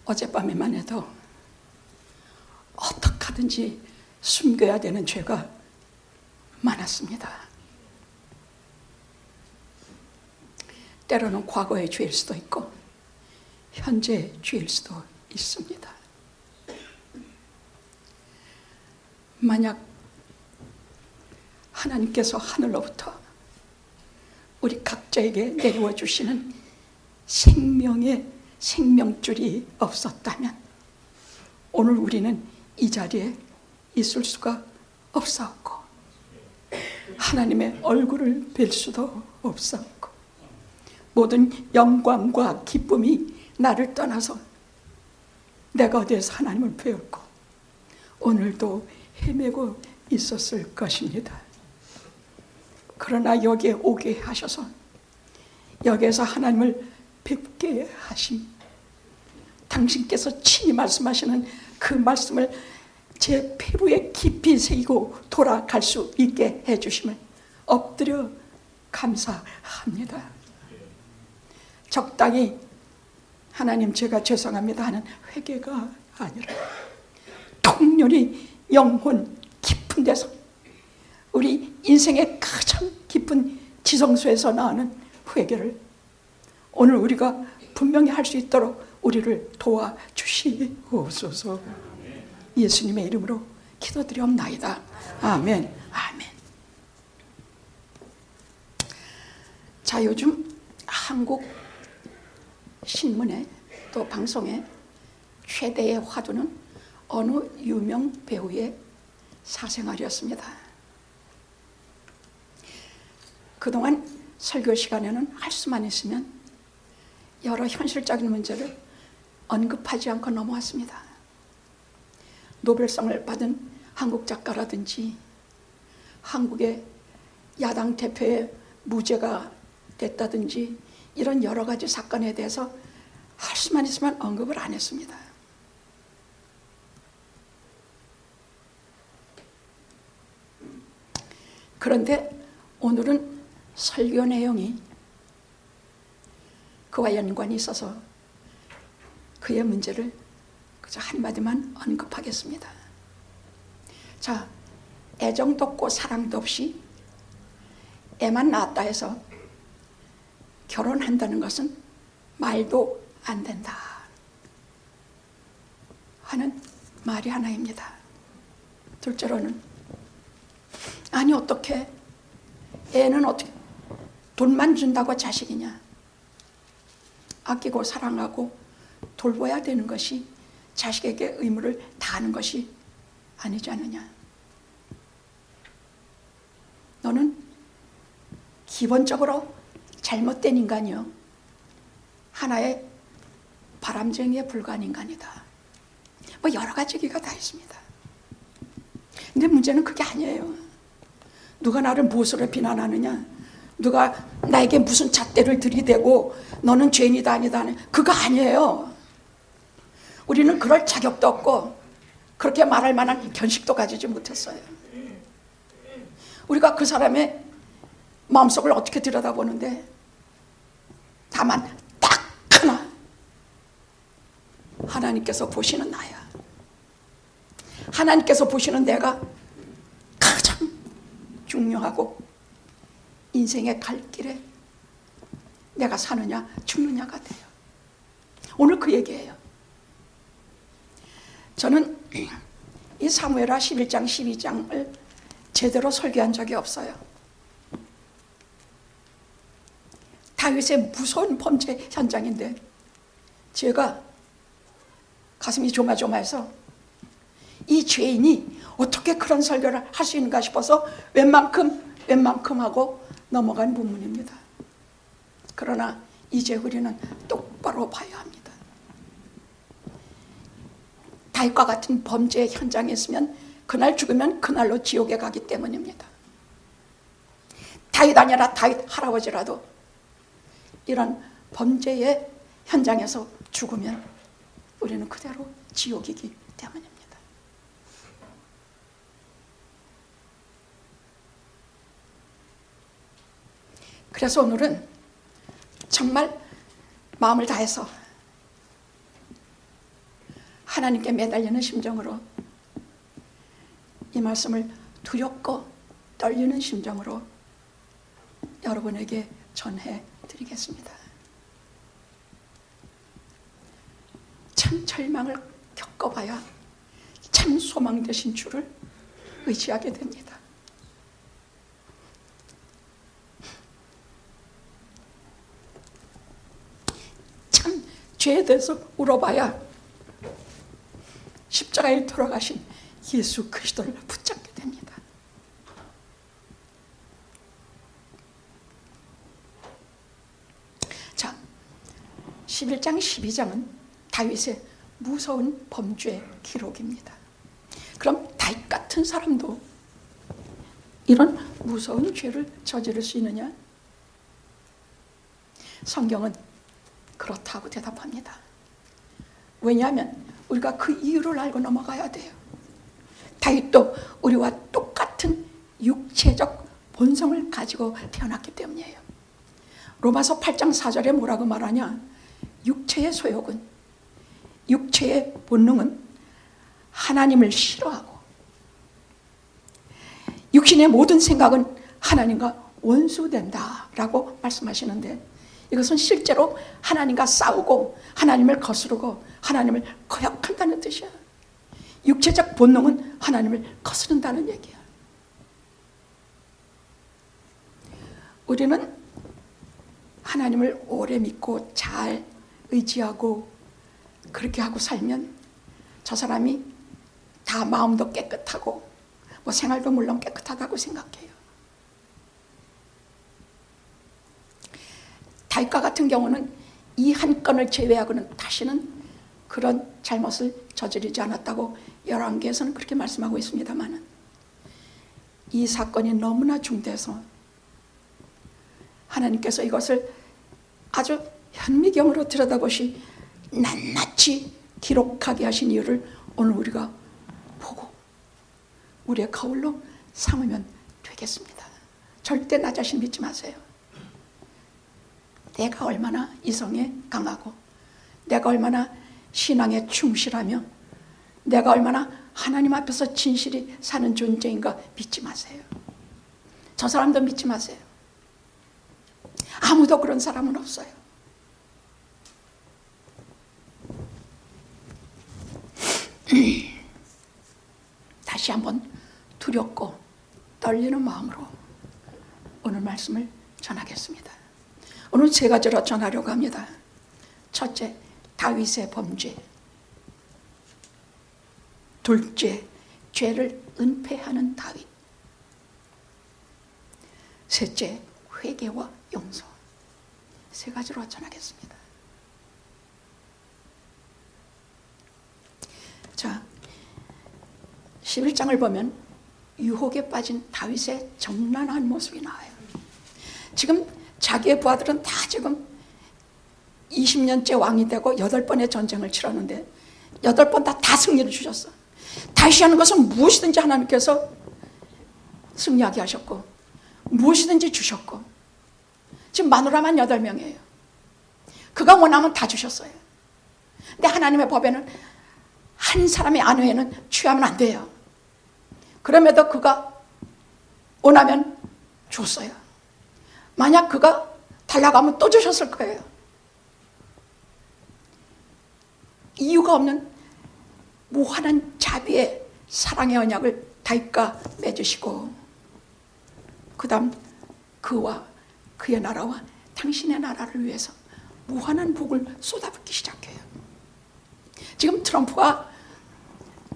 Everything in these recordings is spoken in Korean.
어젯밤에만 해도 어떻게 하든지 숨겨야 되는 죄가 많았습니다. 때로는 과거의 죄일 수도 있고 현재의 죄일 수도 있습니다. 만약 하나님께서 하늘로부터 우리 각자에게 내려와 주시는 생명의 생명줄이 없었다면 오늘 우리는 이 자리에 있을 수가 없었고 하나님의 얼굴을 뵐 수도 없었고 모든 영광과 기쁨이 나를 떠나서 내가 어디에서 하나님을 배웠고 오늘도 헤매고 있었을 것입니다. 그러나 여기에 오게 하셔서 여기에서 하나님을 뵙게 하심, 당신께서 친히 말씀하시는 그 말씀을 제 피부에 깊이 새기고 돌아갈 수 있게 해주심을 엎드려 감사합니다. 적당히 하나님 제가 죄송합니다 하는 회개가 아니라 통렬히 영혼 깊은 데서 우리 인생의 가장 깊은 지성소에서 나오는 회개를 오늘 우리가 분명히 할 수 있도록 우리를 도와주시옵소서. 예수님의 이름으로 기도드리옵나이다. 아멘. 아멘. 자, 요즘 한국 신문에 또 방송에 최대의 화두는 어느 유명 배우의 사생활이었습니다. 그동안 설교 시간에는 할 수만 있으면 여러 현실적인 문제를 언급하지 않고 넘어왔습니다. 노벨상을 받은 한국 작가라든지 한국의 야당 대표의 무죄가 됐다든지 이런 여러 가지 사건에 대해서 할 수만 있으면 언급을 안 했습니다. 그런데 오늘은 설교 내용이 그와 연관이 있어서 그의 문제를 그저 한마디만 언급하겠습니다. 자, 애정도 없고 사랑도 없이 애만 낳았다 해서 결혼한다는 것은 말도 안 된다 하는 말이 하나입니다. 둘째로는 아니 어떻게 애는 어떻게 돈만 준다고 자식이냐, 아끼고 사랑하고 돌봐야 되는 것이 자식에게 의무를 다하는 것이 아니지 않느냐. 너는 기본적으로 잘못된 인간이요, 하나의 바람쟁이에 불과한 인간이다. 뭐 여러 가지 얘기가 다 있습니다. 근데 문제는 그게 아니에요. 누가 나를 무엇으로 비난하느냐, 누가 나에게 무슨 잣대를 들이대고 너는 죄인이다 아니다 그거 아니에요. 우리는 그럴 자격도 없고 그렇게 말할 만한 견식도 가지지 못했어요. 우리가 그 사람의 마음속을 어떻게 들여다보는데 다만 딱 하나, 하나님께서 보시는 나야, 하나님께서 보시는 내가 가장 중요하고 인생의 갈 길에 내가 사느냐 죽느냐가 돼요. 오늘 그 얘기예요. 저는 이 사무엘하 11장 12장을 제대로 설교한 적이 없어요. 다윗의 무서운 범죄 현장인데 제가 가슴이 조마조마해서 이 죄인이 어떻게 그런 설교를 할 수 있는가 싶어서 웬만큼 하고 넘어간 부분입니다. 그러나 이제 우리는 똑바로 봐야 합니다. 다윗과 같은 범죄 현장에 있으면 그날 죽으면 그날로 지옥에 가기 때문입니다. 다윗 아니라 다윗 할아버지라도 이런 범죄의 현장에서 죽으면 우리는 그대로 지옥이기 때문입니다. 그래서 오늘은 정말 마음을 다해서 하나님께 매달리는 심정으로 이 말씀을 두렵고 떨리는 심정으로 여러분에게 전해 드리겠습니다. 참 절망을 겪어봐야 참 소망 되신 주를 의지하게 됩니다. 참 죄에 대해서 울어봐야 십자가에 돌아가신 예수 그리스도를 붙잡게 됩니다. 자, 11장 12장은 다윗의 무서운 범죄 기록입니다. 그럼 다윗 같은 사람도 이런 무서운 죄를 저지를 수 있느냐? 성경은 그렇다고 대답합니다. 왜냐하면 우리가 그 이유를 알고 넘어가야 돼요. 다윗도 우리와 똑같은 육체적 본성을 가지고 태어났기 때문이에요. 로마서 8장 4절에 뭐라고 말하냐? 육체의 소욕은, 육체의 본능은 하나님을 싫어하고 육신의 모든 생각은 하나님과 원수된다라고 말씀하시는데, 이것은 실제로 하나님과 싸우고 하나님을 거스르고 하나님을 거역한다는 뜻이야. 육체적 본능은 하나님을 거스른다는 얘기야. 우리는 하나님을 오래 믿고 잘 의지하고 그렇게 하고 살면 저 사람이 다 마음도 깨끗하고 뭐 생활도 물론 깨끗하다고 생각해요. 다윗과 같은 경우는 이 한 건을 제외하고는 다시는 그런 잘못을 저지르지 않았다고 열왕기에서는 그렇게 말씀하고 있습니다만, 이 사건이 너무나 중대해서 하나님께서 이것을 아주 현미경으로 들여다보시 낱낱이 기록하게 하신 이유를 오늘 우리가 보고 우리의 거울로 삼으면 되겠습니다. 절대 나 자신 믿지 마세요. 내가 얼마나 이성에 강하고 내가 얼마나 신앙에 충실하며 내가 얼마나 하나님 앞에서 진실히 사는 존재인가 믿지 마세요. 저 사람도 믿지 마세요. 아무도 그런 사람은 없어요. 다시 한번 두렵고 떨리는 마음으로 오늘 말씀을 전하겠습니다. 오늘 세 가지로 전하려고 합니다. 첫째, 다윗의 범죄. 둘째, 죄를 은폐하는 다윗. 셋째, 회개와 용서. 세 가지로 전하겠습니다. 자, 11장을 보면 유혹에 빠진 다윗의 정난한 모습이 나와요. 지금 자기의 부하들은 다 지금 20년째 왕이 되고 8번의 전쟁을 치렀는데 8번 다 승리를 주셨어. 다윗이 하는 것은 무엇이든지 하나님께서 승리하게 하셨고 무엇이든지 주셨고, 지금 마누라만 8명이에요. 그가 원하면 다 주셨어요. 근데 하나님의 법에는 한 사람의 아내에는 취하면 안 돼요. 그럼에도 그가 원하면 줬어요. 만약 그가 달라고 하면 또 주셨을 거예요. 이유가 없는 무한한 자비의 사랑의 언약을 다윗과 맺으시고, 그 다음 그와 그의 나라와 당신의 나라를 위해서 무한한 복을 쏟아붓기 시작해요. 지금 트럼프가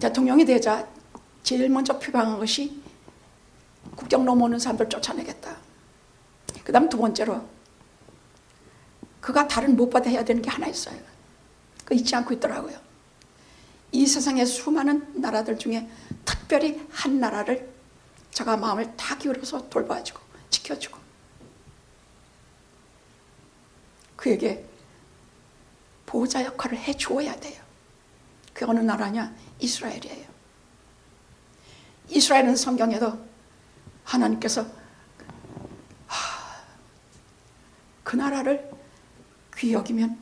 대통령이 되자 제일 먼저 표방한 것이 국경 넘어오는 사람들 쫓아내겠다. 그 다음 두 번째로 그가 다른 무엇보다 해야 되는 게 하나 있어요. 그거 잊지 않고 있더라고요. 이 세상의 수많은 나라들 중에 특별히 한 나라를 제가 마음을 다 기울여서 돌봐주고 지켜주고 그에게 보호자 역할을 해주어야 돼요. 그게 어느 나라냐? 이스라엘이에요. 이스라엘은 성경에도 하나님께서 그 나라를 귀히 여기면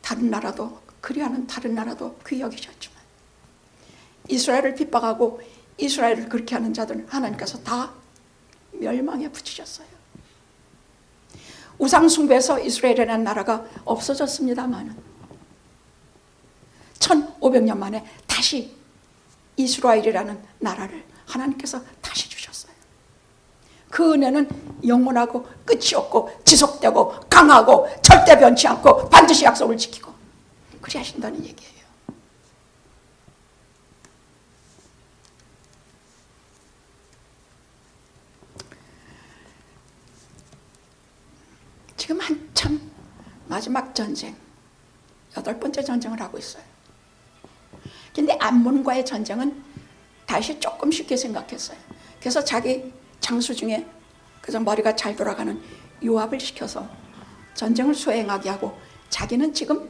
다른 나라도, 그리하는 다른 나라도 귀히 여기셨지만 이스라엘을 핍박하고 이스라엘을 그렇게 하는 자들은 하나님께서 다 멸망에 붙이셨어요. 우상 숭배에서 이스라엘이라는 나라가 없어졌습니다만 1500년 만에 다시 이스라엘이라는 나라를 하나님께서 다시 주셨어요. 그 은혜는 영원하고 끝이 없고 지속되고 강하고 절대 변치 않고 반드시 약속을 지키고 그리 하신다는 얘기예요. 지금 한참 마지막 전쟁, 8번째 전쟁을 하고 있어요. 근데 암몬과의 전쟁은 다시 조금 쉽게 생각했어요. 그래서 자기 장수 중에 그저 머리가 잘 돌아가는 요압을 시켜서 전쟁을 수행하게 하고 자기는 지금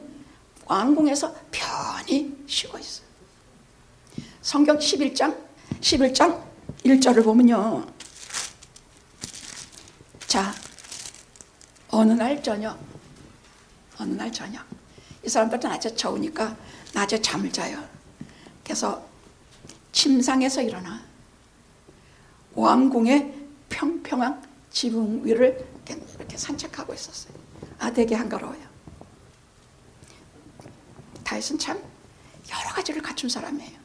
왕궁에서 편히 쉬고 있어요. 성경 11장 1절을 보면요. 자, 어느 날 저녁 이 사람들은 낮에 더우니까 낮에 잠을 자요. 그래서 침상에서 일어나 왕궁의 평평한 지붕 위를 이렇게 산책하고 있었어요. 되게 한가로워요. 다윗은 참 여러 가지를 갖춘 사람이에요.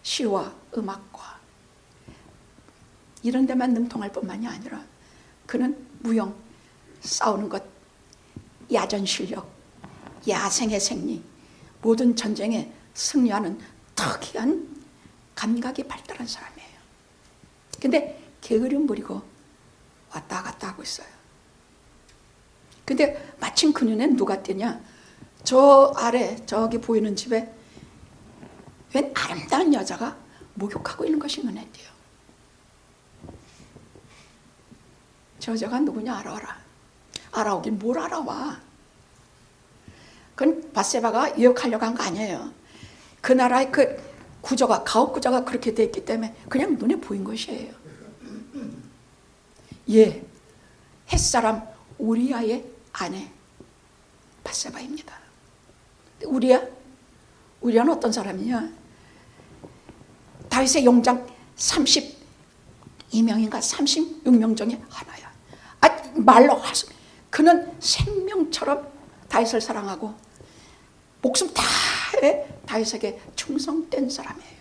시와 음악과 이런 데만 능통할 뿐만이 아니라 그는 무용, 싸우는 것, 야전 실력, 야생의 생리, 모든 전쟁에 승리하는 특이한 감각이 발달한 사람이에요. 근데 게으름 부리고 왔다 갔다 하고 있어요. 근데 마침 그 눈엔 누가 띄냐? 저 아래 저기 보이는 집에 웬 아름다운 여자가 목욕하고 있는 것이 눈에 띄어요. 저 여자가 누구냐 알아와라. 알아오긴 뭘 알아와. 그건 밧세바가 유혹하려고 한 거 아니에요. 그 나라의 그 구조가, 가옥 구조가 그렇게 돼 있기 때문에 그냥 눈에 보인 것이에요. 예, 햇사람 우리아의 아내 밧세바입니다. 우리아는 어떤 사람이냐? 다윗의 용장 32명인가 36명 중에 하나야. 말로 할수, 그는 생명처럼 다윗을 사랑하고 목숨 다해 다윗에게 충성된 사람이에요.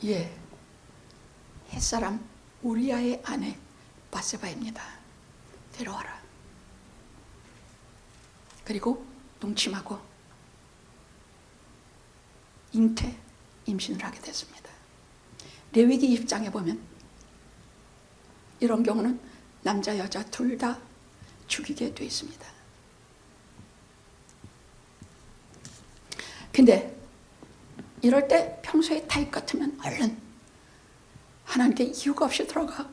예, 햇사람 우리아의 아내 밧세바입니다. 데려와라. 그리고 동침하고 임신을 하게 됐습니다. 레위기 20장에 보면 이런 경우는 남자 여자 둘 다 죽이게 되어 있습니다. 근데 이럴 때 평소에 타입 같으면 얼른 하나님께 이유가 없이 들어가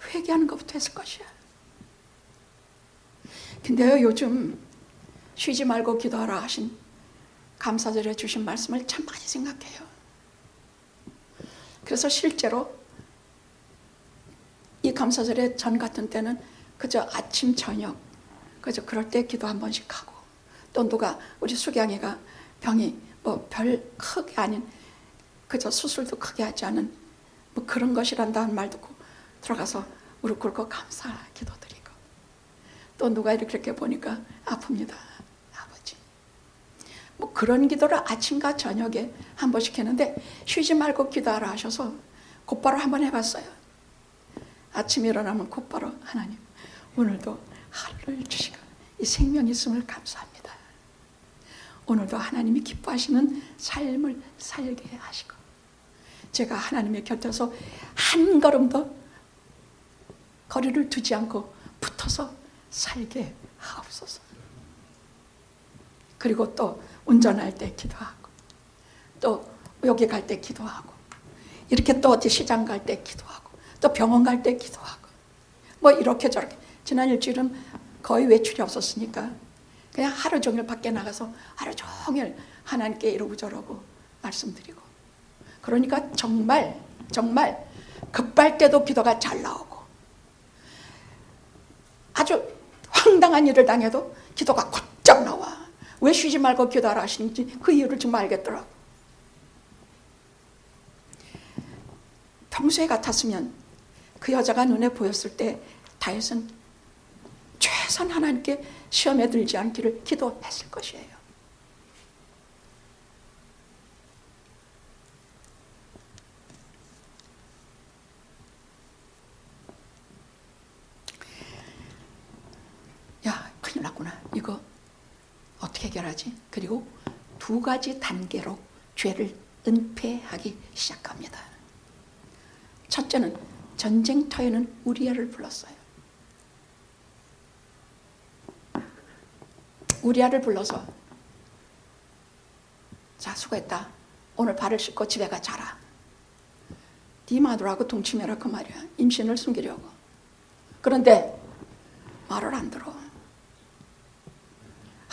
회개하는 것부터 했을 것이야. 근데요, 요즘 쉬지 말고 기도하라 하신 감사절에 주신 말씀을 참 많이 생각해요. 그래서 실제로 이 감사절에 전 같은 때는 그저 아침 저녁 그저 그럴 때 기도 한 번씩 하고, 또 누가 우리 수경이가 병이 뭐 별 크게 아닌 그저 수술도 크게 하지 않은 뭐 그런 것이란다는 말 듣고 들어가서 무릎 꿇고 감사 기도드리고, 또 누가 이렇게 보니까 아픕니다. 아버지. 뭐 그런 기도를 아침과 저녁에 한 번씩 했는데 쉬지 말고 기도하라 하셔서 곧바로 한 번 해봤어요. 아침에 일어나면 곧바로 하나님 오늘도 하루를 주시고 이 생명이 있음을 감사합니다. 오늘도 하나님이 기뻐하시는 삶을 살게 하시고 제가 하나님의 곁에서 한 걸음도 거리를 두지 않고 붙어서 살게 하옵소서. 그리고 또 운전할 때 기도하고, 또 여기 갈 때 기도하고, 이렇게 또 어디 시장 갈 때 기도하고, 또 병원 갈 때 기도하고, 뭐 이렇게 저렇게. 지난 일주일은 거의 외출이 없었으니까 그냥 하루 종일 밖에 나가서 하루 종일 하나님께 이러고 저러고 말씀드리고, 그러니까 정말 급할 때도 기도가 잘 나오고, 정당한 일을 당해도 기도가 곧장 나와. 왜 쉬지 말고 기도하라 하시는지 그 이유를 정말 알겠더라고. 평소에 같았으면 그 여자가 눈에 보였을 때 다윗은 최선 하나님께 시험에 들지 않기를 기도했을 것이에요. 야, 큰일 났구나. 이거 어떻게 해결하지? 그리고 2가지 단계로 죄를 은폐하기 시작합니다. 첫째는 전쟁터에는 우리아를 불렀어요. 우리아를 불러서 자, 수고했다. 오늘 발을 씻고 집에 가 자라. 네 마누라하고 동침해라 그 말이야. 임신을 숨기려고. 그런데 말을 안 들어.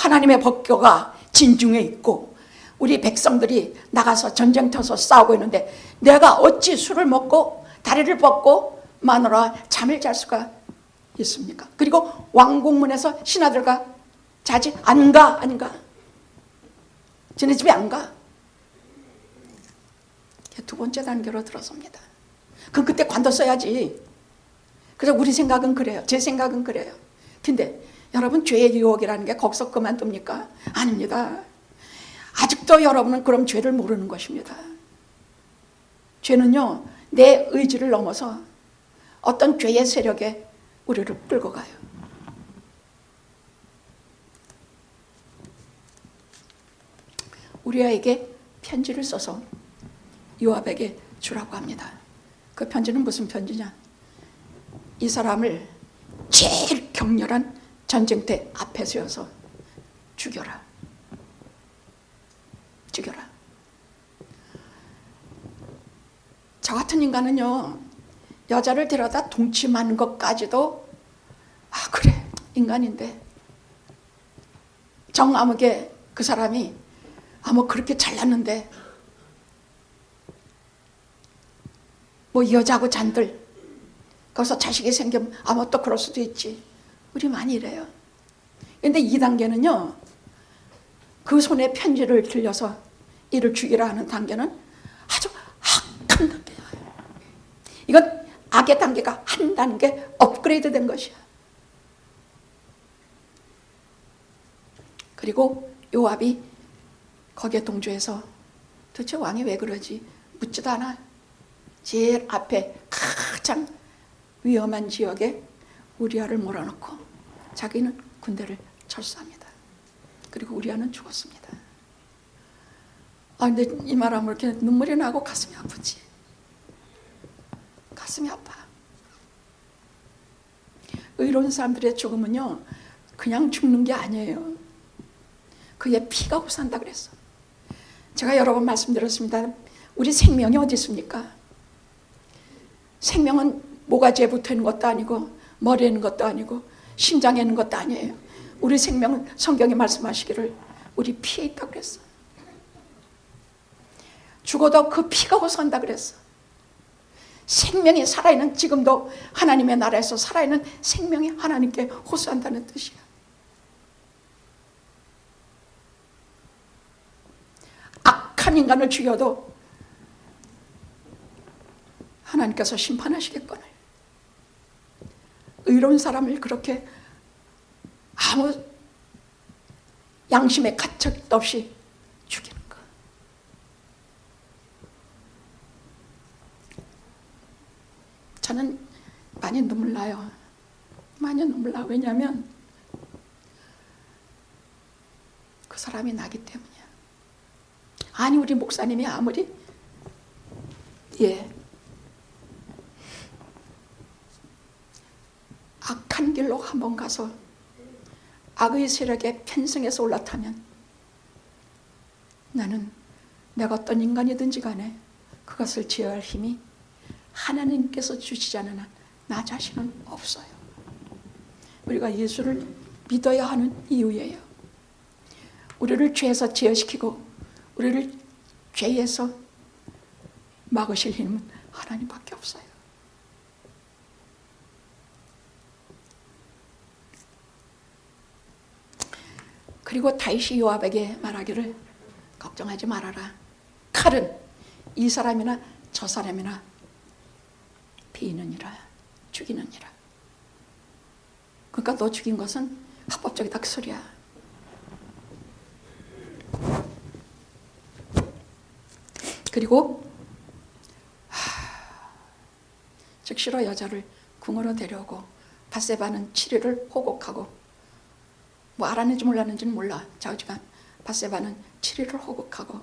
하나님의 법궤가 진중에 있고 우리 백성들이 나가서 전쟁터에서 싸우고 있는데 내가 어찌 술을 먹고 다리를 뻗고 마누라 잠을 잘 수가 있습니까? 그리고 왕궁문에서 신하들과 자지 안 가? 아닌가? 쟤네 집에 안 가? 2번째 단계로 들어섭니다. 그럼 그때 관뒀어야지. 그래서 우리 생각은 그래요. 제 생각은 그래요. 근데 여러분, 죄의 유혹이라는 게 거기서 그만둡니까? 아닙니다. 아직도 여러분은 그럼 죄를 모르는 것입니다. 죄는요, 내 의지를 넘어서 어떤 죄의 세력에 우리를 끌고 가요. 우리아에게 편지를 써서 요압에게 주라고 합니다. 그 편지는 무슨 편지냐? 이 사람을 제일 격렬한 전쟁터 앞에 세워서 죽여라. 죽여라. 저 같은 인간은요, 여자를 데려다 동침하는 것까지도 그래, 인간인데 정아무개 그 사람이 뭐 그렇게 잘났는데 뭐 여자하고 잔들 거기서 자식이 생기면 뭐 또 그럴 수도 있지. 우리 많이 이래요. 근데 2단계는요, 그 손에 편지를 들려서 이를 죽이라 하는 단계는 아주 악한 단계예요. 이건 악의 단계가 한 단계 업그레이드 된 것이야. 그리고 요압이 거기에 동조해서 도대체 왕이 왜 그러지? 묻지도 않아. 제일 앞에 가장 위험한 지역에 우리아를 몰아넣고 자기는 군대를 철수합니다. 그리고 우리아는 죽었습니다. 근데 이 말하면 이렇게 눈물이 나고 가슴이 아프지. 가슴이 아파. 의로운 사람들의 죽음은요, 그냥 죽는 게 아니에요. 그의 피가 호소한다 그랬어. 제가 여러 번 말씀드렸습니다. 우리 생명이 어디 있습니까? 생명은 모가지에 붙어 있는 것도 아니고 머리에 있는 것도 아니고 심장에 있는 것도 아니에요. 우리 생명은 성경이 말씀하시기를 우리 피에 있다고 그랬어. 죽어도 그 피가 호소한다 그랬어. 생명이 살아있는, 지금도 하나님의 나라에서 살아있는 생명이 하나님께 호소한다는 뜻이야. 악한 인간을 죽여도 하나님께서 심판하시겠거늘. 의로운 사람을 그렇게 아무 양심의 가책도 없이 죽이는 거. 저는 많이 눈물 나요. 많이 눈물 나. 왜냐하면 그 사람이 나기 때문이야. 아니, 우리 목사님이 아무리 악한 길로 한번 가서 악의 세력에 편승해서 올라타면 나는 내가 어떤 인간이든지 간에 그것을 제어할 힘이 하나님께서 주시지 않은 한 나 자신은 없어요. 우리가 예수를 믿어야 하는 이유예요. 우리를 죄에서 제어시키고 우리를 죄에서 막으실 힘은 하나님밖에 없어요. 그리고 다윗이 요압에게 말하기를 걱정하지 말아라. 칼은 이 사람이나 저 사람이나 비이느니라, 죽이느니라. 그러니까 너 죽인 것은 합법적이다 그 소리야. 그리고 즉시로 여자를 궁으로 데려오고 밧세바는 7일을 호곡하고, 뭐 알았는지 몰랐는지는 몰라. 자우지간 밧세바는 7일을 호곡하고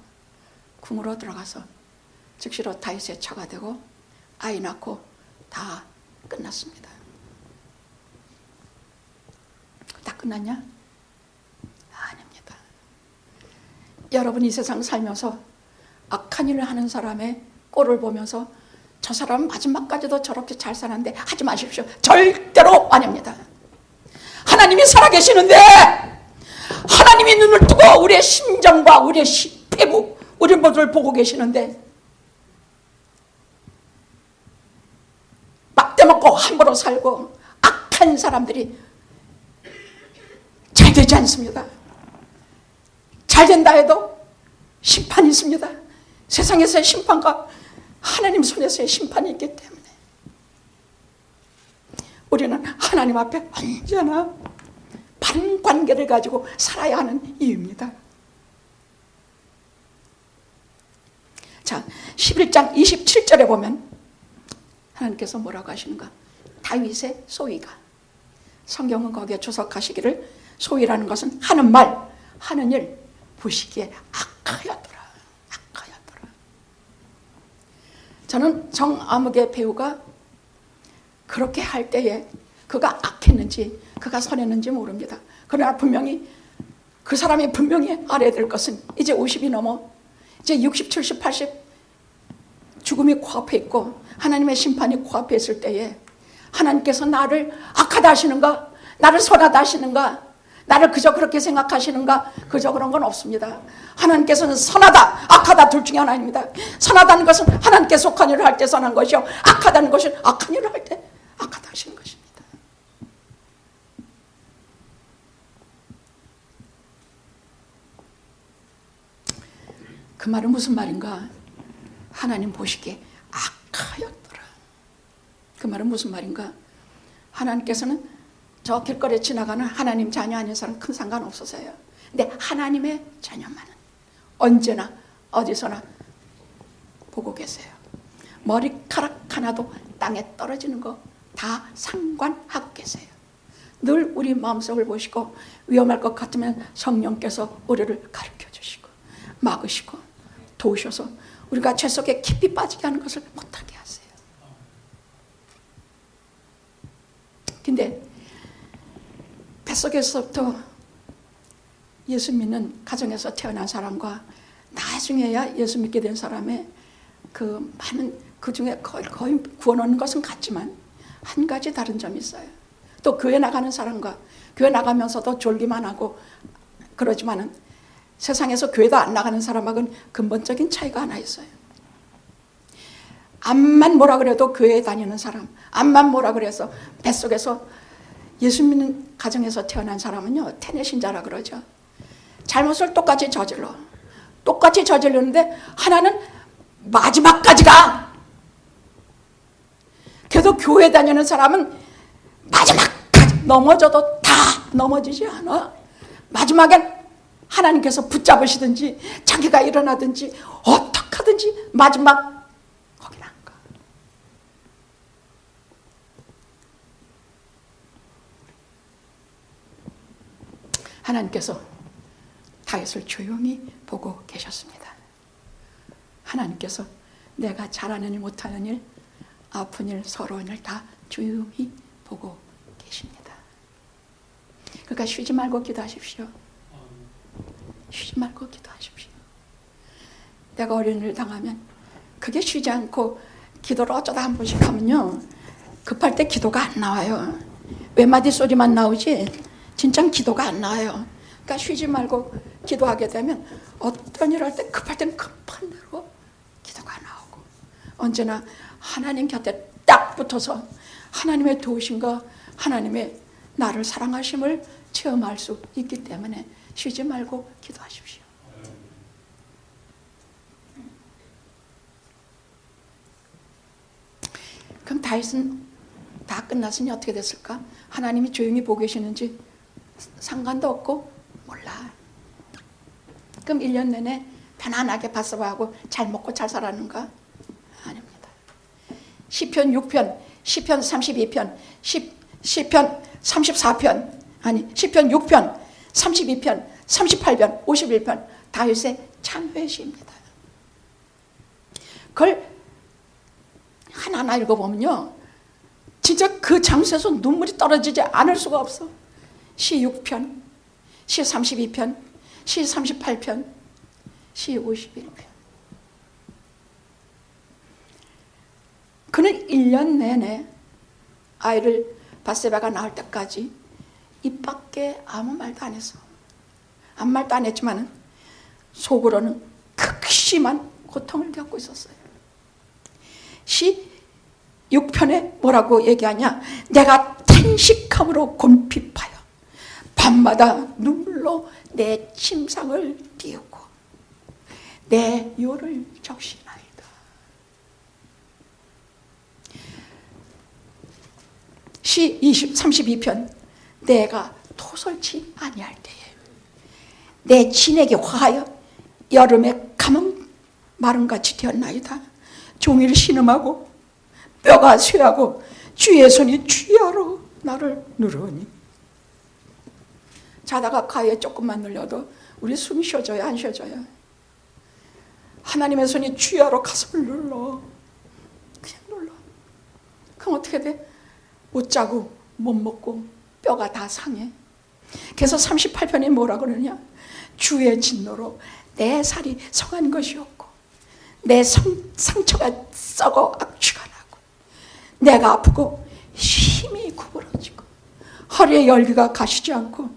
궁으로 들어가서 즉시로 다윗의 처가 되고 아이 낳고 다 끝났습니다. 다 끝났냐? 아닙니다. 여러분 이 세상 살면서 악한 일을 하는 사람의 꼴을 보면서 저 사람은 마지막까지도 저렇게 잘 사는데 하지 마십시오. 절대로 아닙니다. 하나님이 살아계시는데, 하나님이 눈을 뜨고 우리의 심정과 우리의 피부, 우리 모두를 보고 계시는데 막대 먹고 함부로 살고 악한 사람들이 잘 되지 않습니다. 잘 된다 해도 심판이 있습니다. 세상에서의 심판과 하나님 손에서의 심판이 있기 때문에 우리는 하나님 앞에 언제나 바른 관계를 가지고 살아야 하는 이유입니다. 자, 11장 27절에 보면 하나님께서 뭐라고 하시는가? 다윗의 소위가, 성경은 거기에 주석하시기를 소위라는 것은 하는 말, 하는 일, 보시기에 악하였더라. 악하였더라. 저는 정아무개 배우가 그렇게 할 때에 그가 악했는지 그가 선했는지 모릅니다. 그러나 분명히 그 사람이 분명히 알아야 될 것은 이제 50이 넘어 이제 60, 70, 80 죽음이 코앞에 있고 하나님의 심판이 코앞에 있을 때에 하나님께서 나를 악하다 하시는가? 나를 선하다 하시는가? 나를 그저 그렇게 생각하시는가? 그저 그런 건 없습니다. 하나님께서는 선하다, 악하다 둘 중에 하나입니다. 선하다는 것은 하나님께 속한 일을 할 때 선한 것이요, 악하다는 것은 악한 일을 할 때 악하다 하시는 것입니다. 그 말은 무슨 말인가? 하나님 보시기에 악하였더라. 그 말은 무슨 말인가? 하나님께서는 저 길거리에 지나가는 하나님 자녀 아닌 사람 큰 상관없어서요. 근데 하나님의 자녀만은 언제나 어디서나 보고 계세요. 머리카락 하나도 땅에 떨어지는 거 다 상관하고 계세요. 늘 우리 마음속을 보시고 위험할 것 같으면 성령께서 우리를 가르쳐 주시고 막으시고 도우셔서 우리가 죄 속에 깊이 빠지게 하는 것을 못하게 하세요. 근데 뱃속에서부터 예수 믿는 가정에서 태어난 사람과 나중에야 예수 믿게 된 사람의 그 많은 그 중에 거의 구원 얻는 것은 같지만 한 가지 다른 점이 있어요. 또 교회 나가는 사람과 교회 나가면서도 졸기만 하고 그러지만은 세상에서 교회도 안 나가는 사람하고는 근본적인 차이가 하나 있어요. 암만 뭐라 그래도 교회에 다니는 사람, 암만 뭐라 그래서 뱃속에서 예수 믿는 가정에서 태어난 사람은요, 테네신자라 그러죠. 잘못을 똑같이 저지르는데 하나는 마지막까지 가. 그래도 교회 다니는 사람은 마지막까지 넘어져도 다 넘어지지 않아. 마지막엔 하나님께서 붙잡으시든지 자기가 일어나든지 어떻게 하든지 마지막 거긴 안 가. 하나님께서 다윗을 조용히 보고 계셨습니다. 하나님께서 내가 잘하는 일 못하는 일, 아픈 일, 서러운 일 다 조용히 보고 계십니다. 그러니까 쉬지 말고 기도하십시오. 쉬지 말고 기도하십시오. 내가 어려운 일 당하면 그게 쉬지 않고 기도를 어쩌다 한 번씩 하면요, 급할 때 기도가 안 나와요. 외마디 소리만 나오지 진짜 기도가 안 나와요. 그러니까 쉬지 말고 기도하게 되면 어떤 일 할 때 급할 때는 급한 대로 기도가 나오고 언제나 하나님 곁에 딱 붙어서 하나님의 도우심과 하나님의 나를 사랑하심을 체험할 수 있기 때문에 쉬지 말고 기도하십시오. 그럼 다윗은 다 끝났으니 어떻게 됐을까? 하나님이 조용히 보고 계시는지 상관도 없고 몰라. 그럼 1년 내내 편안하게 바스바하고 잘 먹고 잘 살았는가? 아닙니다. 시편 6편, 시편 32편, 시편 34편, 아니 시편 6편, 32편, 38편, 51편 다윗의 찬회의 시입니다. 그걸 하나하나 읽어보면요, 진짜 그 장소에서 눈물이 떨어지지 않을 수가 없어. 시 6편, 시 32편, 시 38편, 시 51편. 그는 1년 내내 아이를 바세바가 낳을 때까지 입 밖에 아무 말도 안 했어. 아무 말도 안 했지만 속으로는 극심한 고통을 겪고 있었어요. 시 6편에 뭐라고 얘기하냐? 내가 탄식함으로 곤핍하여 밤마다 눈물로 내 침상을 띄우고 내 요를 적시나이다. 시 32편 내가 토설치 아니할 때에 내 진액이 화하여 여름에 감은 마름같이 되었나이다. 종일 신음하고 뼈가 쇠하고 주의 손이 주야로 나를 누르니. 자다가 가위에 조금만 눌려도 우리 숨이 쉬어져요, 안 쉬어져요? 하나님의 손이 주야로 가슴을 눌러. 그냥 눌러. 그럼 어떻게 돼? 못 자고 못 먹고 뼈가 다 상해. 그래서 38편이 뭐라고 그러냐? 주의 진노로 내 살이 성한 것이었고 내 상처가 썩어 악취가 나고 내가 아프고 힘이 구부러지고 허리에 열기가 가시지 않고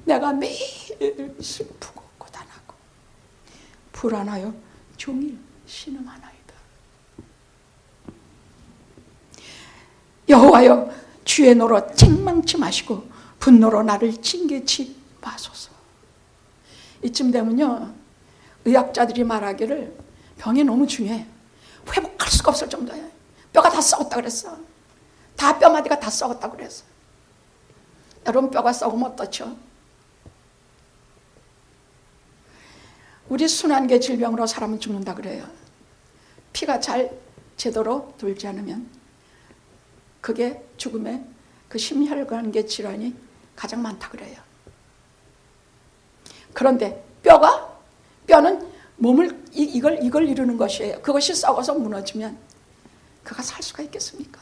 내가 매일 슬프고 고단하고 불안하여 종일 신음하나이다. 여호와여 주의 노로 책망치 마시고 분노로 나를 징계치 마소서. 이쯤 되면요, 의학자들이 말하기를 병이 너무 중요해. 회복할 수가 없을 정도야. 뼈가 다 썩었다 그랬어. 다 뼈마디가 다 썩었다 그랬어. 여러분, 뼈가 썩으면 어떻죠? 우리 순환계 질병으로 사람은 죽는다 그래요. 피가 잘 제대로 돌지 않으면 그게 죽음의 그 심혈관계 질환이 가장 많다 그래요. 그런데 뼈는 몸을 이걸 이루는 것이에요. 그것이 썩어서 무너지면 그가 살 수가 있겠습니까?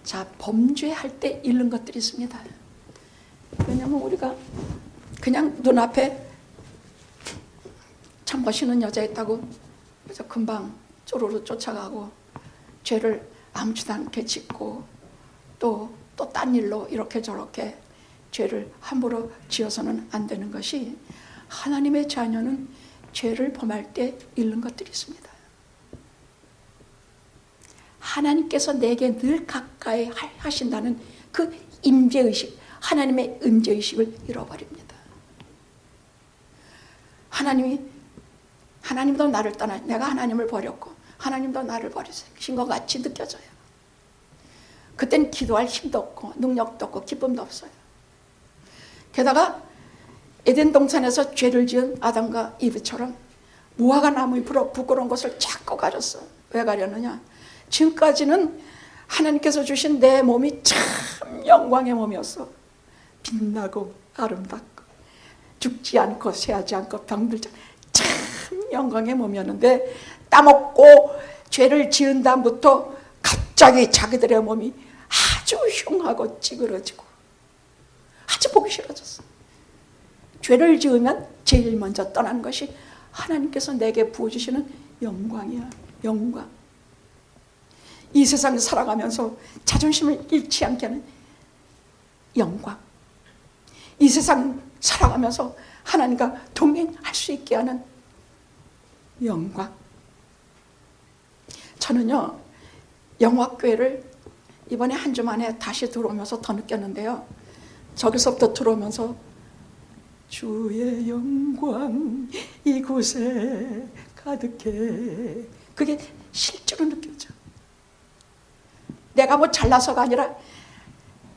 자, 범죄할 때 잃는 것들이 있습니다. 왜냐하면 우리가 그냥 눈앞에 참 멋있는 여자 있다고 그래서 금방 쪼르르 쫓아가고 죄를 아무렇지도 않게 짓고 또 딴 일로 이렇게 저렇게 죄를 함부로 지어서는 안 되는 것이, 하나님의 자녀는 죄를 범할 때 잃는 것들이 있습니다. 하나님께서 내게 늘 가까이 하신다는 그 임재의식, 하나님의 임재의식을 잃어버립니다. 하나님도 나를 떠나, 내가 하나님을 버렸고 하나님도 나를 버리신 것 같이 느껴져요. 그땐 기도할 힘도 없고 능력도 없고 기쁨도 없어요. 게다가 에덴 동산에서 죄를 지은 아담과 이브처럼 무화과 나무에 부끄러운 것을 자꾸 가렸어. 왜 가렸느냐? 지금까지는 하나님께서 주신 내 몸이 참 영광의 몸이었어. 빛나고 아름답고 죽지 않고 쇠하지 않고 병들지 않고 참 영광의 몸이었는데, 따먹고 죄를 지은 다음부터 갑자기 자기들의 몸이 아주 흉하고 찌그러지고 아주 보기 싫어졌어. 죄를 지으면 제일 먼저 떠나는 것이 하나님께서 내게 부어주시는 영광이야. 영광. 이 세상을 살아가면서 자존심을 잃지 않게 하는 영광. 이 세상 살아가면서 하나님과 동행할 수 있게 하는 영광. 저는요, 영화교회를 이번에 한 주 만에 다시 들어오면서 더 느꼈는데요. 저기서부터 들어오면서 주의 영광 이곳에 가득해. 그게 실제로 느껴져. 내가 뭐 잘나서가 아니라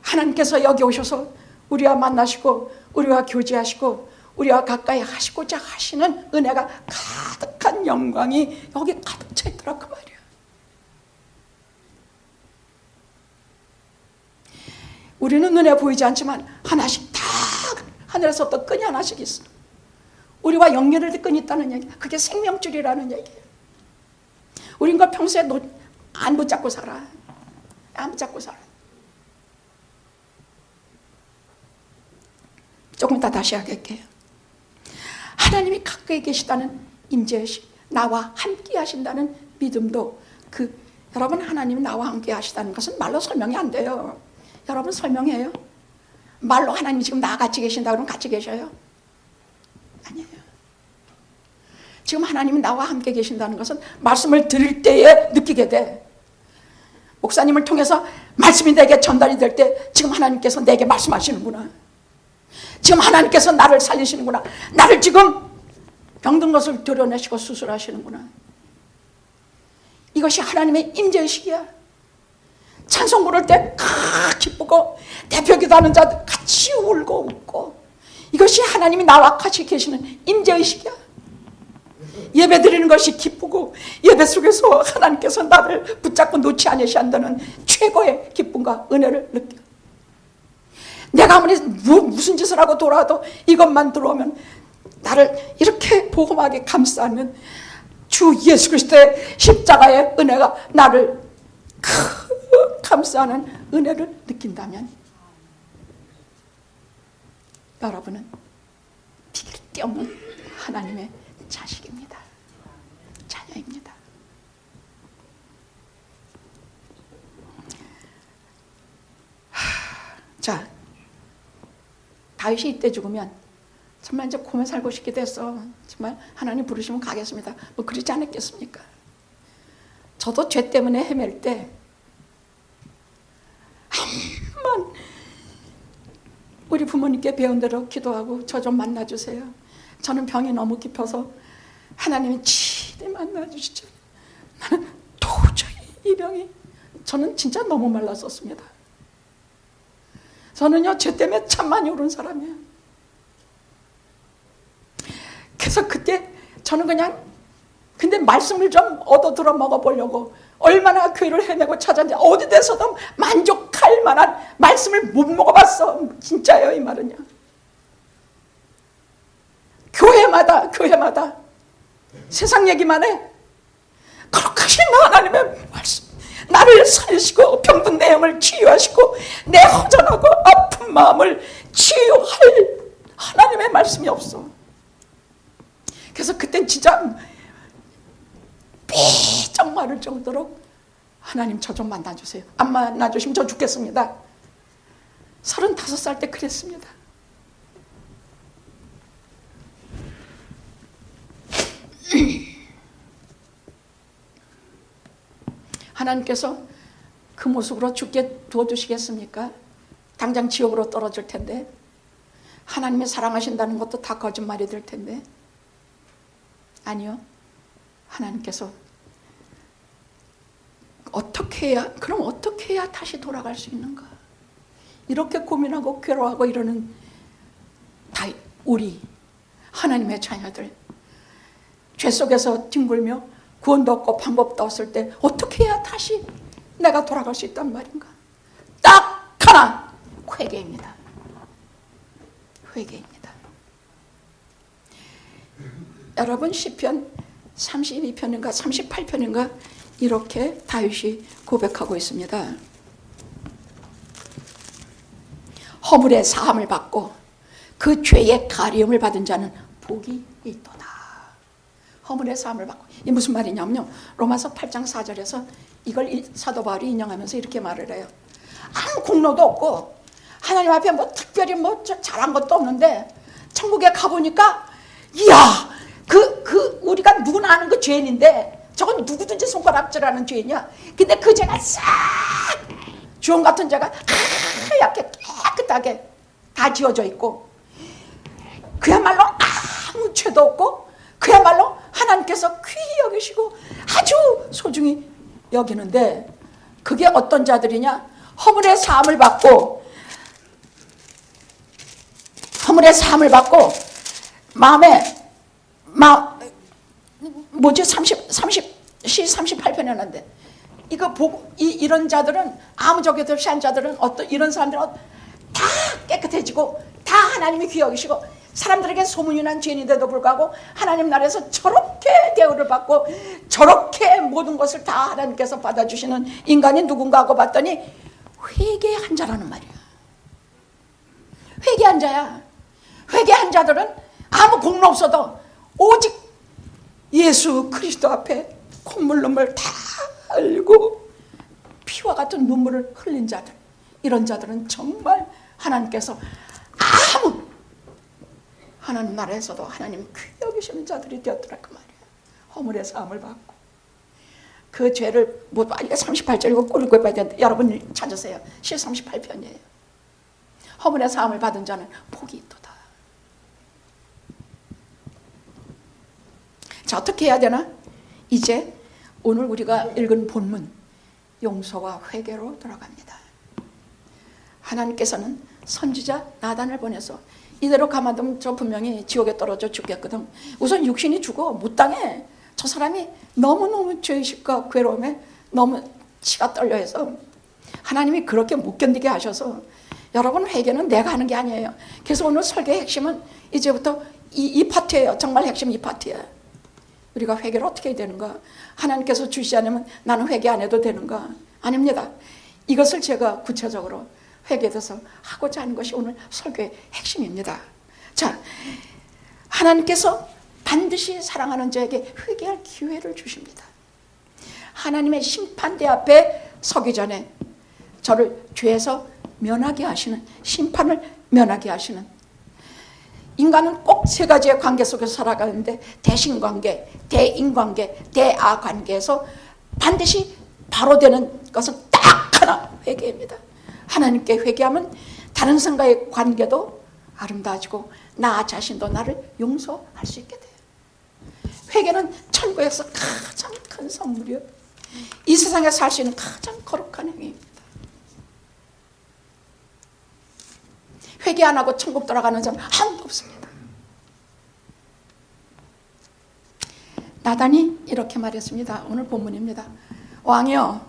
하나님께서 여기 오셔서 우리와 만나시고 우리와 교제하시고 우리와 가까이 하시고자 하시는 은혜가 가득한 영광이 여기 가득 차 있더라 그 말이야. 우리는 눈에 보이지 않지만 하나씩 다 하늘에서부터 끈이 하나씩 있어. 우리와 연결될 끈이 있다는 얘기야. 그게 생명줄이라는 얘기예요. 우린 그 평소에 안 붙잡고 살아. 안 붙잡고 살아. 조금 이따 다시 하겠게요. 하나님이 가까이 계시다는 임재의식, 나와 함께 하신다는 믿음도 여러분 하나님이 나와 함께 하시다는 것은 말로 설명이 안 돼요. 여러분 설명해요? 말로 하나님이 지금 나와 같이 계신다 그러면 같이 계셔요? 아니에요. 지금 하나님이 나와 함께 계신다는 것은 말씀을 들을 때에 느끼게 돼. 목사님을 통해서 말씀이 내게 전달이 될 때 지금 하나님께서 내게 말씀하시는구나. 지금 하나님께서 나를 살리시는구나. 나를 지금 병든 것을 드러내시고 수술하시는구나. 이것이 하나님의 임재의식이야. 찬송 부를 때 기쁘고 대표 기도하는 자들 같이 울고 웃고, 이것이 하나님이 나와 같이 계시는 임재의식이야. 예배 드리는 것이 기쁘고 예배 속에서 하나님께서 나를 붙잡고 놓지 않으신다는 최고의 기쁨과 은혜를 느껴. 내가 아무리 무슨 짓을 하고 돌아와도 이것만 들어오면 나를 이렇게 보호하게 감싸는 주 예수 그리스도의 십자가의 은혜가 나를 감싸는 은혜를 느낀다면 여러분은 비길 데 없는 하나님의 자식입니다. 자녀입니다. 자, 다윗이 이때 죽으면 정말 이제 곰에 살고 싶기도 했어. 정말 하나님 부르시면 가겠습니다. 뭐 그러지 않았겠습니까? 저도 죄 때문에 헤맬 때 한번 우리 부모님께 배운 대로 기도하고 저 좀 만나주세요. 저는 병이 너무 깊어서 하나님이 치대 만나주시죠. 나는 도저히 이 병이, 저는 진짜 너무 말랐었습니다. 저는요 죄 때문에 참 많이 울은 사람이에요. 그래서 그때 저는 근데 말씀을 좀 얻어 들어 먹어보려고 얼마나 교회를 헤매고 찾았는데 어디 돼서도 만족할 만한 말씀을 못 먹어봤어. 진짜예요 이 말은요. 교회마다 세상 얘기만 해. 거룩하신 하나님의 말씀, 나를 살리시고 병든 내 영을 치유하시고 내 허전하고 아픈 마음을 치유할 하나님의 말씀이 없어. 그래서 그땐 진짜 삐쩍 마를 정도로 하나님 저 좀 만나주세요. 안 만나주시면 저 죽겠습니다. 35살 때 그랬습니다. 하나님께서 그 모습으로 죽게 두어두시겠습니까? 당장 지옥으로 떨어질 텐데, 하나님이 사랑하신다는 것도 다 거짓말이 될 텐데. 아니요. 하나님께서 그럼 어떻게 해야 다시 돌아갈 수 있는가? 이렇게 고민하고 괴로워하고 이러는 우리 하나님의 자녀들, 죄 속에서 뒹굴며 구원도 없고 방법도 없을 때 어떻게 해야 다시 내가 돌아갈 수 있단 말인가? 딱 하나, 회개입니다. 회개입니다. 여러분 시편 32편인가 38편인가 이렇게 다윗이 고백하고 있습니다. 허물의 사함을 받고 그 죄의 가리움을 받은 자는 복이 있도다. 허물의 사함을 받고, 이 무슨 말이냐면요, 로마서 8장 4절에서 이걸 사도 바울이 인용하면서 이렇게 말을 해요. 아무 공로도 없고 하나님 앞에 뭐 특별히 뭐 잘한 것도 없는데 천국에 가보니까 이야, 우리가 누구나 아는 그 죄인인데 저건 누구든지 손가락질하는 죄인이야. 근데 그 죄가 싹 주홍 같은 자가 하얗게 깨끗하게 다 지어져 있고, 그야말로 아무 죄도 없고, 그야말로 하나님께서 귀히 여기시고 아주 소중히 여기는데, 그게 어떤 자들이냐? 허물의 사함을 받고 마음에 뭐지? 38편이었는데, 이거 보고 이런 자들은, 아무 적에도 없이 한 자들은, 어떤 이런 사람들은 다 깨끗해지고 다 하나님이 귀히 여기시고 사람들에게 소문이 난 죄인인데도 불구하고 하나님 나라에서 저렇게 대우를 받고 저렇게 모든 것을 다 하나님께서 받아주시는 인간이 누군가 하고 봤더니 회개한 자라는 말이야. 회개한 자야. 회개한 자들은 아무 공로 없어도 오직 예수 그리스도 앞에 콧물 눈물 다 흘리고 피와 같은 눈물을 흘린 자들, 이런 자들은 정말 하나님께서 하나님 나라에서도 하나님 귀히 여기시는 자들이 되었더라 그 말이야. 허물의 사함을 받고 그 죄를 뭐 38절이고 꿀고 봐야 되는데, 여러분 찾으세요. 시 38편이에요. 허물의 사함을 받은 자는 복이 있도다. 자, 어떻게 해야 되나? 이제 오늘 우리가 읽은 본문 용서와 회개로 들어갑니다. 하나님께서는 선지자 나단을 보내서 이대로 가만두면 저 분명히 지옥에 떨어져 죽겠거든. 우선 육신이 죽어 못 당해. 저 사람이 너무너무 죄의식과 괴로움에 너무 치가 떨려 해서 하나님이 그렇게 못 견디게 하셔서, 여러분 회개는 내가 하는 게 아니에요. 그래서 오늘 설교의 핵심은 이제부터 이 파트예요. 정말 핵심 이 파트예요. 우리가 회개를 어떻게 해야 되는가? 하나님께서 주시지 않으면 나는 회개 안 해도 되는가? 아닙니다. 이것을 제가 구체적으로 회개에 대해서 하고자 하는 것이 오늘 설교의 핵심입니다. 자, 하나님께서 반드시 사랑하는 자에게 회개할 기회를 주십니다. 하나님의 심판대 앞에 서기 전에 저를 죄에서 면하게 하시는, 심판을 면하게 하시는, 인간은 꼭 세 가지의 관계 속에서 살아가는데, 대신관계, 대인관계, 대아관계에서 반드시 바로 되는 것은 딱 하나, 회개입니다. 하나님께 회개하면 다른 사람과의 관계도 아름다워지고 나 자신도 나를 용서할 수 있게 돼요. 회개는 천국에서 가장 큰 선물이요, 이 세상에 살 수 있는 가장 거룩한 행위입니다. 회개 안 하고 천국 돌아가는 사람 아무도 없습니다. 나단이 이렇게 말했습니다. 오늘 본문입니다. 왕이여,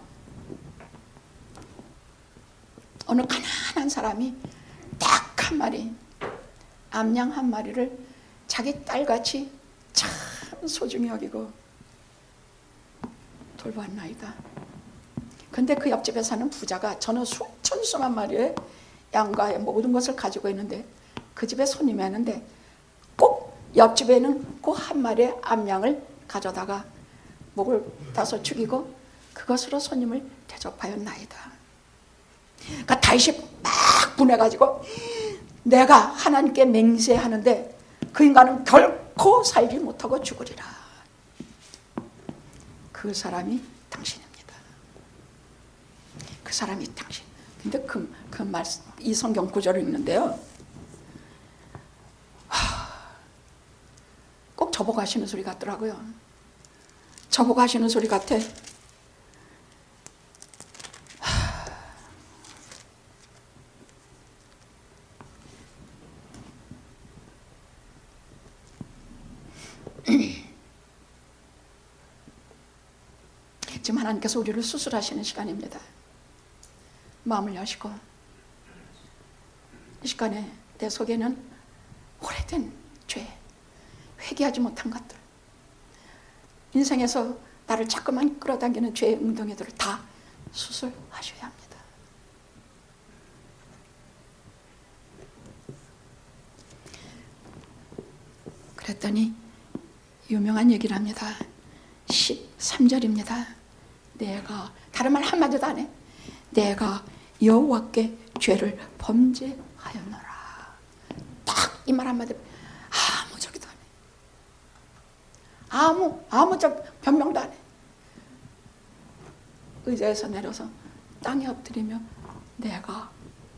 어느 가난한 사람이 딱 한 마리, 암양 한 마리를 자기 딸같이 참 소중히 여기고 돌보았나이다. 근데 그 옆집에 사는 부자가 저는 수천수만 마리의 양과 모든 것을 가지고 있는데 그 집에 손님이 왔는데 꼭 옆집에는 그 한 마리의 암양을 가져다가 목을 따서 죽이고 그것으로 손님을 대접하였나이다. 그러니까 다윗이 막 분해가지고 내가 하나님께 맹세하는데 그 인간은 결코 살지 못하고 죽으리라. 그 사람이 당신입니다. 그 사람이 당신. 근데 그 말씀, 이 성경 구절을 읽는데요, 꼭 저보고 하시는 소리 같더라고요. 저보고 하시는 소리 같아. 지금 하나님께서 우리를 수술하시는 시간입니다. 마음을 여시고, 이 시간에 내 속에는 오래된 죄, 회개하지 못한 것들, 인생에서 나를 자꾸만 끌어당기는 죄의 웅덩이들을 다 수술하셔야 합니다. 그랬더니 유명한 얘기를 합니다. 13절입니다. 내가, 다른 말 한마디도 안 해. 내가 여호와께 죄를 범죄하였노라. 딱 이 말 한마디, 아무 저기도 안 해. 아무 변명도 안 해. 의자에서 내려서 땅에 엎드리며 내가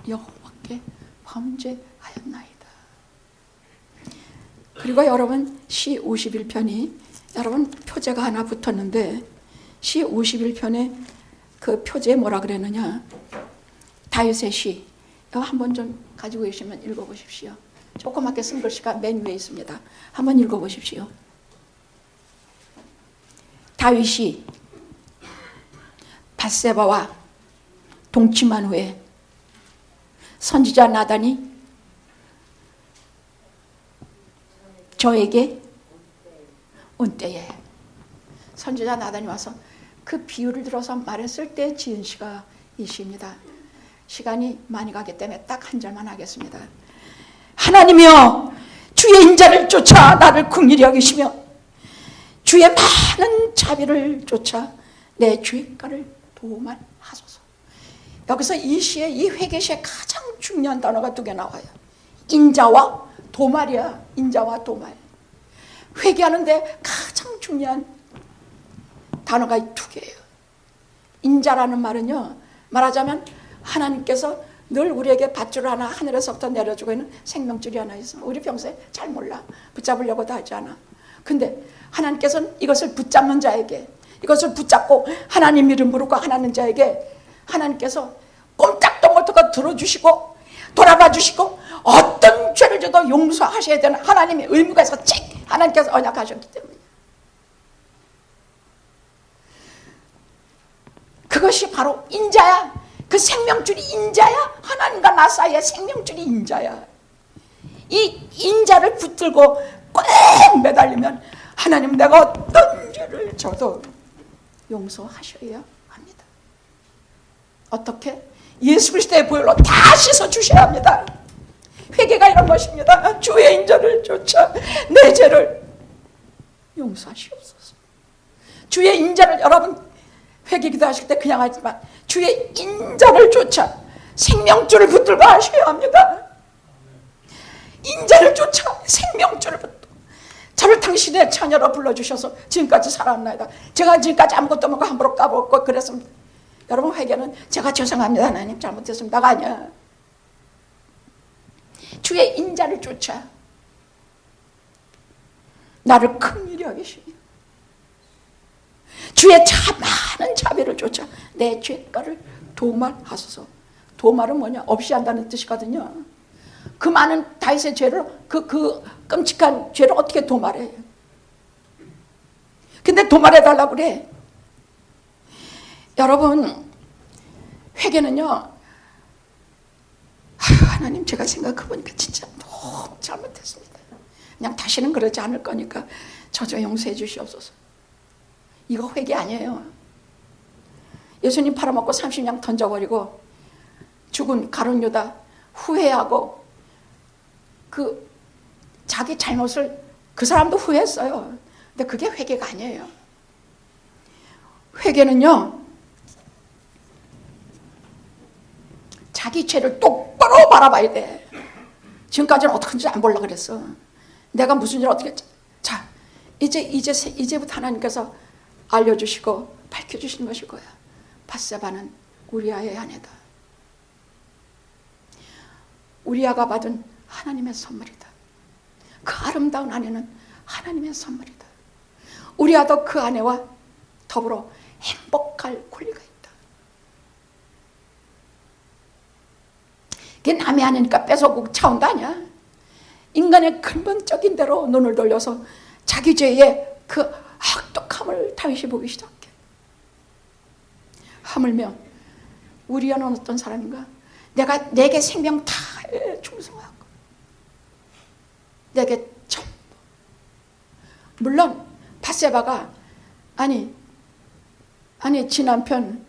여호와께 범죄하였나이다. 그리고 여러분 시 51편이 여러분 표제가 하나 붙었는데 시 51편에 그 표제에 뭐라 그랬느냐, 다윗의 시, 이거 한번 좀 가지고 계시면 읽어보십시오. 조그맣게 쓴 글씨가 맨 위에 있습니다. 한번 읽어보십시오. 다윗이 밧세바와 동침한 후에 선지자 나단이 저에게 온 때에, 선지자 나단이 와서 그 비유를 들어서 말했을 때 지은 시가 이 시입니다. 시간이 많이 가기 때문에 딱 한 절만 하겠습니다. 하나님이여, 주의 인자를 쫓아 나를 긍휼히 여기시며 주의 많은 자비를 쫓아 내 죄가를 도말하소서. 여기서 이 시에, 이 회개시에 가장 중요한 단어가 두 개 나와요. 인자와 도말이야. 인자와 도말. 회개하는데 가장 중요한 단어가 이 두 개예요. 인자라는 말은요, 말하자면 하나님께서 늘 우리에게 밧줄 하나 하늘에서부터 내려주고 있는 생명줄이 하나 있어. 우리 평소에 잘 몰라. 붙잡으려고도 하지 않아. 근데 하나님께서는 이것을 붙잡는 자에게, 이것을 붙잡고 하나님 이름 부르고 하나님 자에게 하나님께서 꼼짝도 못하고 들어주시고 돌아봐 주시고 어떤 죄를 져도 용서하셔야 되는 하나님의 의무가 있어. 하나님께서 언약하셨기 때문에. 그것이 바로 인자야. 그 생명줄이 인자야. 하나님과 나 사이의 생명줄이 인자야. 이 인자를 붙들고 꼭 매달리면 하나님, 내가 어떤 죄를 져도 용서하셔야 합니다. 어떻게? 예수 그리스도의 보혈로 다 씻어주셔야 합니다. 회개가 이런 것입니다. 주의 인자를 쫓아 내 죄를 용서하시옵소서. 주의 인자를, 여러분 회개 기도하실 때 그냥 하지만 주의 인자를 쫓아 생명줄을 붙들고 하셔야 합니다. 인자를 쫓아 생명줄을 붙들고 저를 당신의 자녀로 불러주셔서 지금까지 살았나이다. 제가 지금까지 아무것도 먹고 함부로 까먹고 그랬습니다. 여러분, 회개는 제가 죄송합니다, 하나님 잘못했습니다가 아니야. 주의 인자를 쫓아 나를 긍휼히 여기시며 주의 많은 자비를 쫓아 내 죄가를 도말하소서. 도말은 뭐냐? 없이 한다는 뜻이거든요. 그 많은 다윗의 죄를, 그 끔찍한 죄를 어떻게 도말해? 근데 도말해달라고 그래. 여러분, 회개는요, 하나님 제가 생각해보니까 진짜 너무 잘못했습니다. 그냥 다시는 그러지 않을 거니까 저 용서해 주시옵소서. 이거 회개 아니에요. 예수님 팔아먹고 30냥 던져버리고 죽은 가룟 유다 후회하고 그 자기 잘못을 그 사람도 후회했어요. 근데 그게 회개가 아니에요. 회개는요, 자기 죄를 똑바로 바라봐야 돼. 지금까지는 어떻게인지 안 보려고 그랬어. 내가 무슨 일을 어떻게 했지? 자, 이제부터 하나님께서 알려주시고 밝혀주시는 것일 거야. 밧세바는 우리아의 아내다. 우리아가 받은 하나님의 선물이다. 그 아름다운 아내는 하나님의 선물이다. 우리아도 그 아내와 더불어 행복할 권리가 있다. 그게 남의 아내니까 뺏어오고 차원도 아니야. 인간의 근본적인 대로 눈을 돌려서 자기 죄의 그 악독함을 다윗이 보기 시작해. 하물며 우리아는 어떤 사람인가? 내게 생명 다 충성하고 내게 전부. 물론 밧세바가 아니 지 남편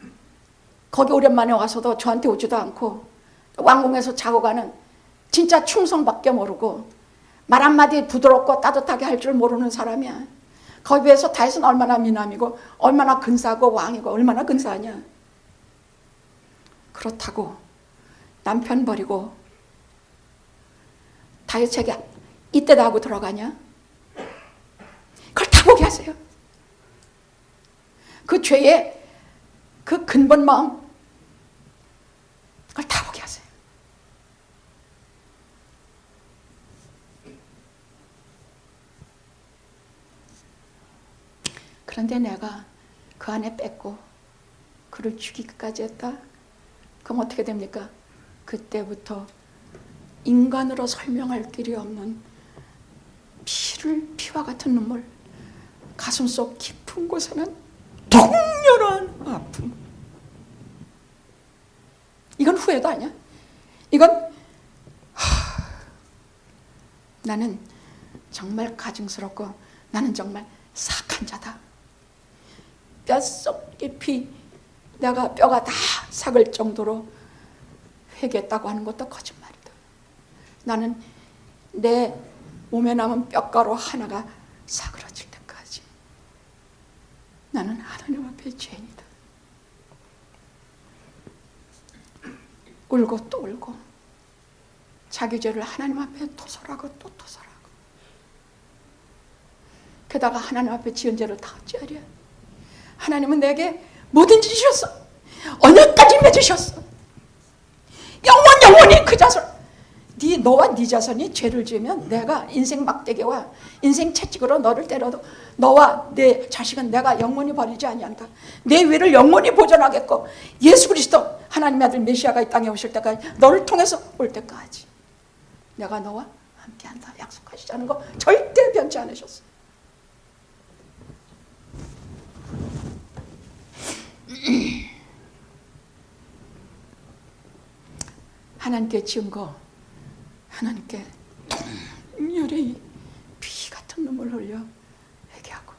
거기 오랜만에 와서도 저한테 오지도 않고 왕궁에서 자고 가는 진짜 충성밖에 모르고 말 한마디 부드럽고 따뜻하게 할 줄 모르는 사람이야. 거기에 비해서 다윗은 얼마나 미남이고 얼마나 근사하고 왕이고 얼마나 근사하냐. 그렇다고 남편 버리고 다윗에게 이때다 하고 들어가냐? 그걸 다 보게 하세요. 그 죄의 그 근본 마음 그걸 다 그런데 내가 그 안에 뺏고 그를 죽이기까지 했다? 그럼 어떻게 됩니까? 그때부터 인간으로 설명할 길이 없는 피와 같은 눈물, 가슴속 깊은 곳에는 통렬한 아픔. 이건 후회도 아니야. 이건 나는 정말 가증스럽고 나는 정말 사악한 자다. 뼛속 깊이 내가 뼈가 다 삭을 정도로 회개했다고 하는 것도 거짓말이다. 나는 내 몸에 남은 뼈가루 하나가 사그러질 때까지 나는 하나님 앞에 죄인이다. 울고 또 울고 자기 죄를 하나님 앞에 토설하고 또 토설하고, 게다가 하나님 앞에 지은 죄를 다 어찌하랴. 하나님은 내게 뭐든지 주셨어. 언약까지 맺으셨어. 영원히 그 자손, 너와 네 자손이 죄를 지으면 내가 인생 막대기와 인생 채찍으로 너를 때려도 너와 내 자식은 내가 영원히 버리지 아니한다. 내 위를 영원히 보존하겠고, 예수 그리스도 하나님의 아들 메시아가 이 땅에 오실 때까지, 너를 통해서 올 때까지 내가 너와 함께한다 약속하시자는 거 절대 변치 않으셨어. 하나님께 지은 거 하나님께 통렬히 피 같은 눈물 흘려 회개하고,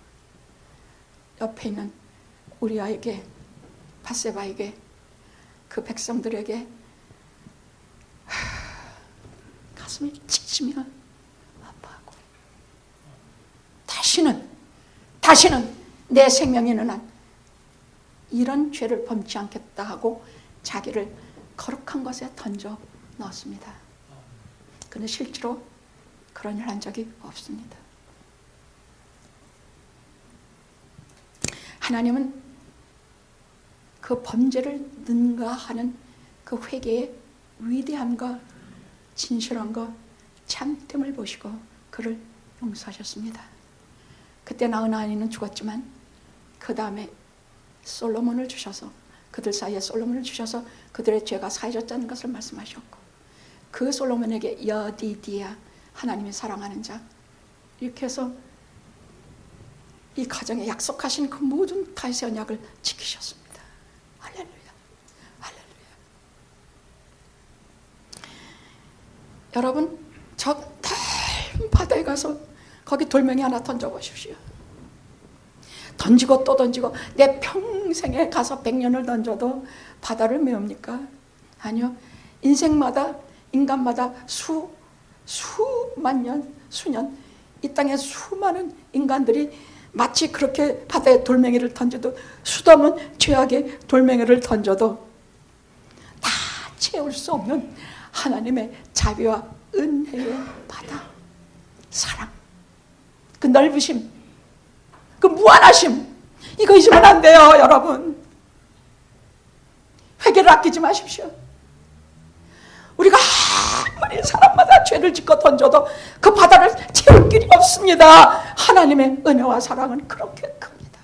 옆에 있는 우리아에게, 밧세바에게, 그 백성들에게 가슴이 찢으며 아파하고, 다시는 내 생명이 있는 한 이런 죄를 범치 않겠다 하고 자기를 거룩한 것에 던져 넣었습니다. 그런데 실제로 그런 일 한 적이 없습니다. 하나님은 그 범죄를 능가하는 그 회개의 위대함과 진실함과 참됨을 보시고 그를 용서하셨습니다. 그때 낳은 아이는 죽었지만 그 다음에 솔로몬을 주셔서, 그들 사이에 솔로몬을 주셔서 그들의 죄가 사해졌다는 것을 말씀하셨고, 그 솔로몬에게 여디디야, 하나님이 사랑하는 자, 이렇게 해서 이 가정에 약속하신 그 모든 다윗의 언약을 지키셨습니다. 할렐루야, 할렐루야. 여러분, 저 넓은 바다에 가서 거기 돌멩이 하나 던져보십시오. 던지고 또 던지고, 내 평생에 가서 100년을 던져도 바다를 메웁니까? 아니요. 인생마다, 인간마다 수만 년, 수년, 이 땅에 수많은 인간들이 마치 그렇게 바다에 돌멩이를 던져도, 수dom은 죄악의 돌멩이를 던져도 다 채울 수 없는 하나님의 자비와 은혜의 바다, 사랑, 그 넓으심, 그 무한하심, 이거 잊으면 안 돼요, 여러분. 회개를 아끼지 마십시오. 우리가 아무리 사람마다 죄를 짓고 던져도 그 바다를 채울 길이 없습니다. 하나님의 은혜와 사랑은 그렇게 큽니다.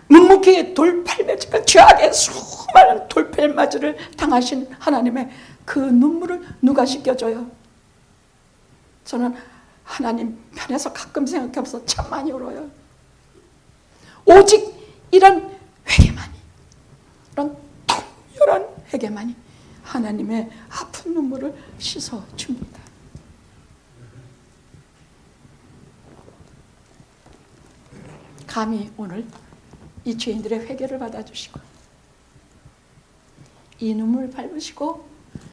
묵묵히 돌팔매질을, 죄악의 수많은 돌팔매질을 당하신 하나님의 그 눈물을 누가 씻겨줘요? 저는 하나님 편에서 가끔 생각하면서 참 많이 울어요. 오직 이런 회개만이, 이런 통렬한 회개만이 하나님의 아픈 눈물을 씻어줍니다. 감히 오늘 이 죄인들의 회개를 받아주시고 이 눈물 밟으시고